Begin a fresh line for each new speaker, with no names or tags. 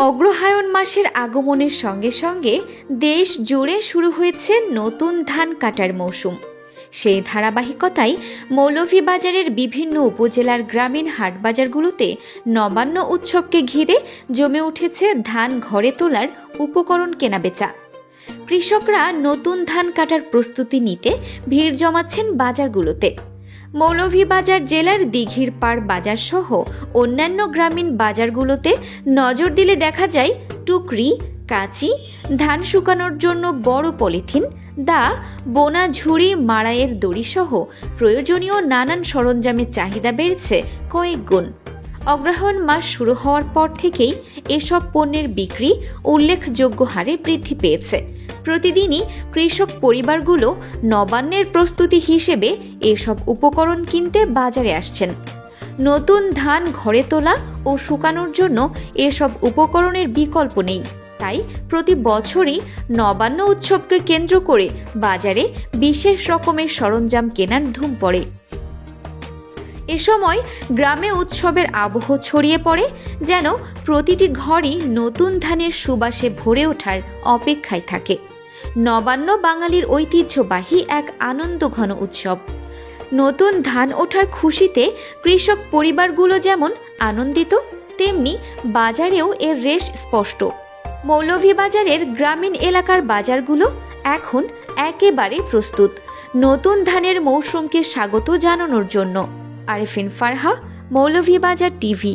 অগ্রহায়ণ মাসের আগমনের সঙ্গে সঙ্গে দেশ জুড়ে শুরু হয়েছে নতুন ধান কাটার মৌসুম। সেই ধারাবাহিকতায় মৌলভীবাজারের বিভিন্ন উপজেলার গ্রামীণ হাটবাজারগুলোতে নবান্ন উৎসবকে ঘিরে জমে উঠেছে ধান ঘরে তোলার উপকরণ কেনাবেচা। কৃষকরা নতুন ধান কাটার প্রস্তুতি নিতে ভিড় জমাচ্ছেন বাজারগুলোতে। মৌলভীবাজার জেলার দিঘির পাড় বাজার সহ অন্যান্য গ্রামীণ বাজারগুলোতে নজর দিলে দেখা যায় টুকরি, কাঁচি, ধান শুকানোর জন্য বড় পলিথিন, দা, বোনা ঝুড়ি, মাড়াইয়ের দড়ি সহ প্রয়োজনীয় নানান সরঞ্জামের চাহিদা বেড়েছে কয়েক গুণ। অগ্রহায়ণ মাস শুরু হওয়ার পর থেকেই এসব পণ্যের বিক্রি উল্লেখযোগ্য হারে বৃদ্ধি পেয়েছে। প্রতিদিনই কৃষক পরিবারগুলো নবান্নের প্রস্তুতি হিসেবে এসব উপকরণ কিনতে বাজারে আসছেন। নতুন ধান ঘরে তোলা ও শুকানোর জন্য এসব উপকরণের বিকল্প নেই, তাই প্রতি বছরই নবান্ন উৎসবকে কেন্দ্র করে বাজারে বিশেষ রকমের সরঞ্জাম কেনার ধুম পড়ে। এ সময় গ্রামে উৎসবের আবহ ছড়িয়ে পড়ে, যেন প্রতিটি ঘরই নতুন ধানের সুবাসে ভরে ওঠার অপেক্ষায় থাকে। নবান্ন বাঙালির ঐতিহ্যবাহী এক আনন্দঘন উৎসব। নতুন ধান ওঠার খুশিতে কৃষক পরিবারগুলো যেমন আনন্দিত, তেমনি বাজারেও এর রেশ স্পষ্ট। মৌলভীবাজারের গ্রামীণ এলাকার বাজারগুলো এখন একেবারে প্রস্তুত নতুন ধানের মৌসুমকে স্বাগত জানানোর জন্য। আরেফিন ফারহা, মৌলভীবাজার টিভি।